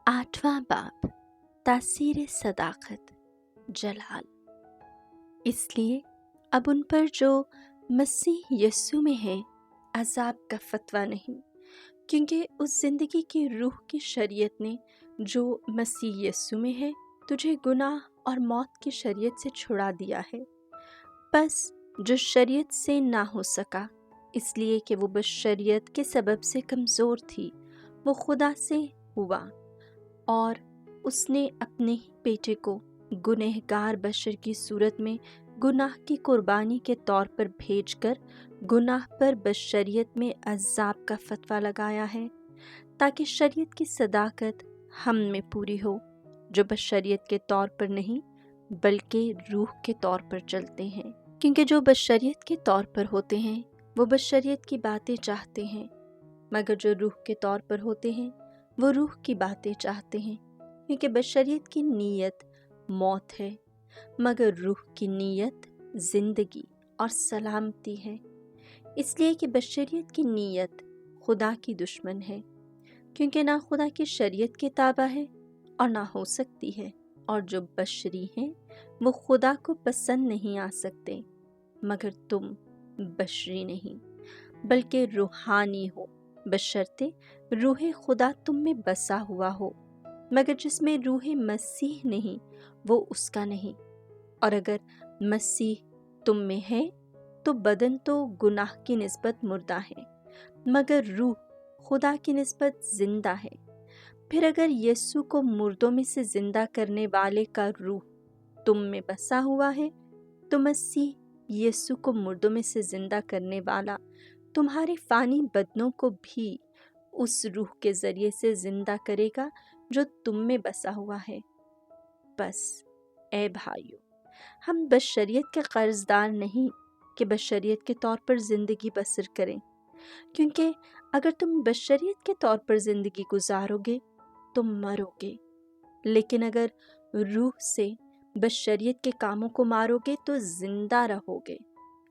आठवां बाब तासीर सदाकत जलाल। इसलिए अब उन पर जो मसीह यस्सु में है अज़ाब का फतवा नहीं, क्योंकि उस ज़िंदगी की रूह की शरीयत ने जो मसीह यस्सु में है तुझे गुनाह और मौत की शरीयत से छुड़ा दिया है। बस जो शरीयत से ना हो सका इसलिए कि वो बस शरीयत के सबब से कमज़ोर थी, वो खुदा से हुआ और उसने अपने ही बेटे को गुनहगार बशर की सूरत में गुनाह की कुर्बानी के तौर पर भेजकर गुनाह पर बशरियत में अज़ाब का फतवा लगाया है, ताकि शरीयत की सदाकत हम में पूरी हो, जो बशरियत के तौर पर नहीं बल्कि रूह के तौर पर चलते हैं। क्योंकि जो बशरियत के तौर पर होते हैं वो बशरियत की बातें चाहते हैं, मगर जो रूह के तौर पर होते हैं वो रूह की बातें चाहते हैं। क्योंकि बशरियत की नीयत मौत है, मगर रूह की नीयत ज़िंदगी और सलामती है। इसलिए कि बशरियत की नीयत खुदा की दुश्मन है, क्योंकि ना खुदा की शरीयत के ताबा है और ना हो सकती है, और जो बशरी हैं वो खुदा को पसंद नहीं आ सकते। मगर तुम बशरी नहीं बल्कि रूहानी हो, बशर्ते रूह खुदा तुम में बसा हुआ हो। मगर जिसमें रूह मसीह नहीं वो उसका नहीं। और अगर मसीह तुम में है तो बदन तो गुनाह की निस्बत मुर्दा है, मगर रूह खुदा की निस्बत जिंदा है। फिर अगर यीशु को मुर्दों में से जिंदा करने वाले का रूह तुम में बसा हुआ है, तो मसीह यीशु को मुर्दों में से जिंदा करने वाला तुम्हारे फानी बदनों को भी उस रूह के जरिए से जिंदा करेगा जो तुम में बसा हुआ है। बस ए भाइयों, हम बशरियत के कर्जदार नहीं कि बशरियत के तौर पर ज़िंदगी बसर करें, क्योंकि अगर तुम बशरियत के तौर पर ज़िंदगी गुजारोगे तो मरोगे, लेकिन अगर रूह से बशरियत के कामों को मारोगे तो ज़िंदा रहोगे।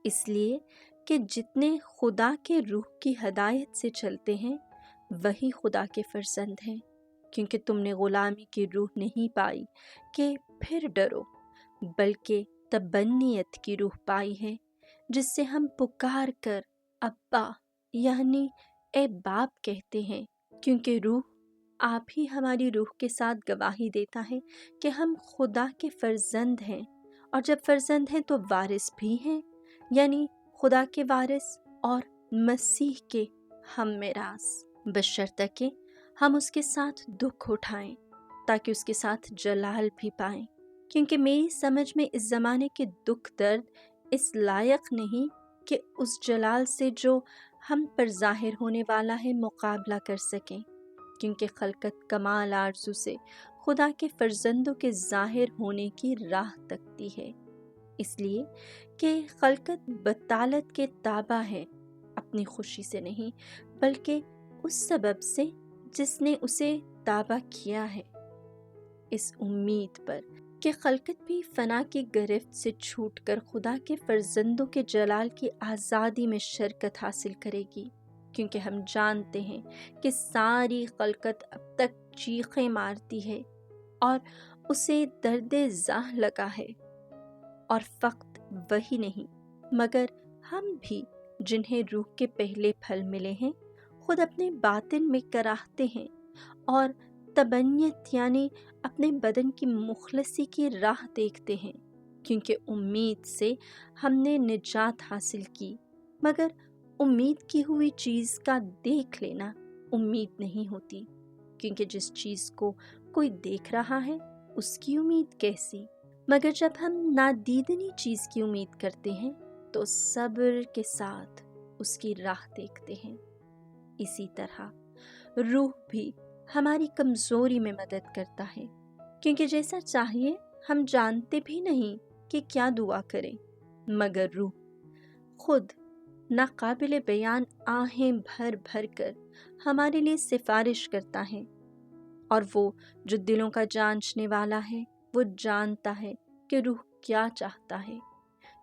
इसलिए कि जितने खुदा के रूह की हदायत से चलते हैं वही खुदा के फर्जंद हैं। क्योंकि तुमने गुलामी की रूह नहीं पाई कि फिर डरो, बल्कि तबन्नियत की रूह पाई है, जिससे हम पुकार कर अब्बा यानी ए बाप कहते हैं। क्योंकि रूह आप ही हमारी रूह के साथ गवाही देता है कि हम खुदा के फर्जंद हैं, और जब फर्जंद हैं तो वारिस भी हैं, यानी खुदा के वारिस और मसीह के हम मेरास, बशर्ते कि हम उसके साथ दुख उठाएं ताकि उसके साथ जलाल भी पाएं। क्योंकि मेरी समझ में इस ज़माने के दुख दर्द इस लायक नहीं कि उस जलाल से जो हम पर ज़ाहिर होने वाला है मुकाबला कर सकें। क्योंकि खलकत कमाल आरज़ू से खुदा के फर्जंदों के ज़ाहिर होने की राह तकती है, इसलिए कि खलकत बतालत के ताबा है, अपनी खुशी से नहीं बल्कि उस सबब से जिसने उसे ताबा किया है, इस उम्मीद पर कि खलकत भी फना की गिरफ्त से छूटकर खुदा के फर्जंदों के जलाल की आज़ादी में शरकत हासिल करेगी। क्योंकि हम जानते हैं कि सारी खलकत अब तक चीखें मारती है और उसे दर्द ज़ाह लगा है, और फ़क्त वही नहीं मगर हम भी जिन्हें रूह के पहले फल मिले हैं खुद अपने बातिन में कराहते हैं और तबन्नियत यानी अपने बदन की मुखलसी की राह देखते हैं। क्योंकि उम्मीद से हमने निजात हासिल की, मगर उम्मीद की हुई चीज़ का देख लेना उम्मीद नहीं होती। क्योंकि जिस चीज़ को कोई देख रहा है उसकी उम्मीद कैसी। मगर जब हम नादीदनी चीज़ की उम्मीद करते हैं तो सब्र के साथ उसकी राह देखते हैं। इसी तरह रूह भी हमारी कमज़ोरी में मदद करता है, क्योंकि जैसा चाहिए हम जानते भी नहीं कि क्या दुआ करें, मगर रूह खुद नाकाबिल बयान आहें भर भर कर हमारे लिए सिफारिश करता है। और वो जो दिलों का जांचने वाला है वो जानता है कि रूह क्या चाहता है,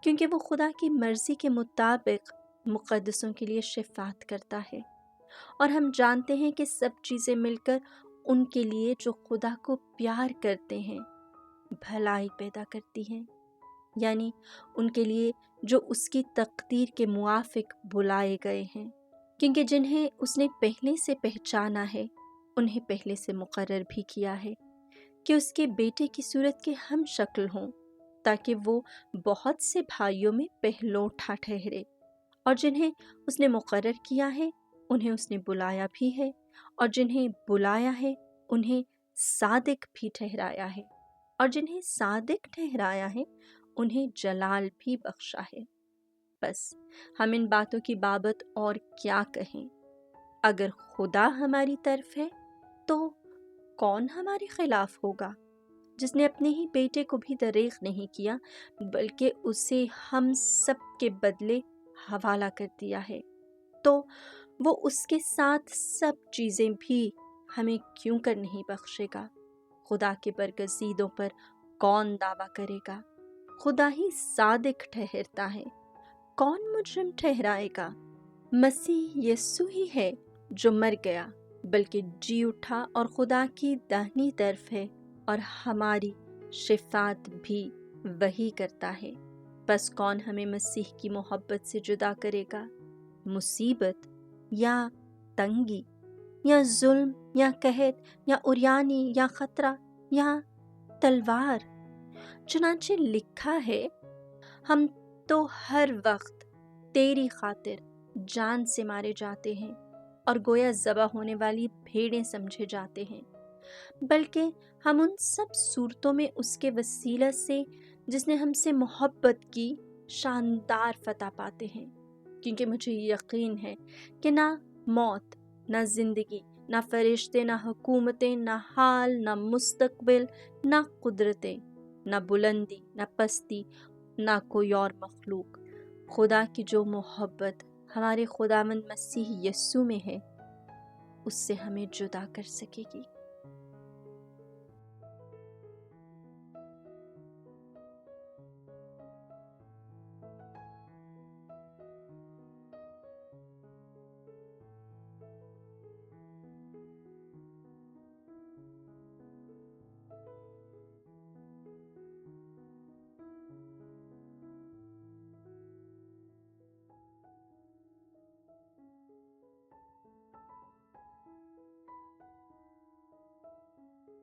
क्योंकि वो खुदा की मर्ज़ी के मुताबिक मुक़द्दसों के लिए शिफ़ात करता है। और हम जानते हैं कि सब चीज़ें मिलकर ان کے لیے جو خدا کو پیار کرتے ہیں بھلائی پیدا کرتی ہیں، یعنی ان کے لیے جو اس کی تقدیر کے موافق بلائے گئے ہیں، کیونکہ جنہیں اس نے پہلے سے پہچانا ہے انہیں پہلے سے مقرر بھی کیا ہے کہ اس کے بیٹے کی صورت کے ہم شکل ہوں، تاکہ وہ بہت سے بھائیوں میں پہلوٹا ٹھہرے۔ اور جنہیں اس نے مقرر کیا ہے انہیں اس نے بلایا بھی ہے، اور جنہیں بلایا ہے انہیں صادق بھی ٹھہرایا ہے، اور جنہیں صادق ٹھہرایا ہے انہیں جلال بھی بخشا ہے۔ بس ہم ان باتوں کی بابت اور کیا کہیں؟ اگر خدا ہماری طرف ہے تو کون ہمارے خلاف ہوگا؟ جس نے اپنے ہی بیٹے کو بھی دریغ نہیں کیا بلکہ اسے ہم سب کے بدلے حوالہ کر دیا ہے، تو وہ اس کے ساتھ سب چیزیں بھی ہمیں کیوں کر نہیں بخشے گا؟ خدا کے برگزیدوں پر کون دعویٰ کرے گا؟ خدا ہی صادق ٹھہرتا ہے، کون مجرم ٹھہرائے گا؟ مسیح یسوع ہی ہے جو مر گیا بلکہ جی اٹھا اور خدا کی داہنی طرف ہے، اور ہماری شفاعت بھی وہی کرتا ہے۔ بس کون ہمیں مسیح کی محبت سے جدا کرے گا؟ مصیبت یا تنگی یا ظلم یا قحط یا عریانی یا خطرہ یا تلوار؟ چنانچہ لکھا ہے، ہم تو ہر وقت تیری خاطر جان سے مارے جاتے ہیں اور گویا ذبح ہونے والی بھیڑیں سمجھے جاتے ہیں، بلکہ ہم ان سب صورتوں میں اس کے وسیلہ سے جس نے ہم سے محبت کی شاندار فتح پاتے ہیں، کیونکہ مجھے یقین ہے کہ نہ موت، نہ زندگی، نہ فرشتے، نہ حکومتیں، نہ حال، نہ مستقبل، نہ قدرتیں، نہ بلندی، نہ پستی، نہ کوئی اور مخلوق، خدا کی جو محبت ہمارے خداوند مسیح یسوع میں ہے اس سے ہمیں جدا کر سکے گی۔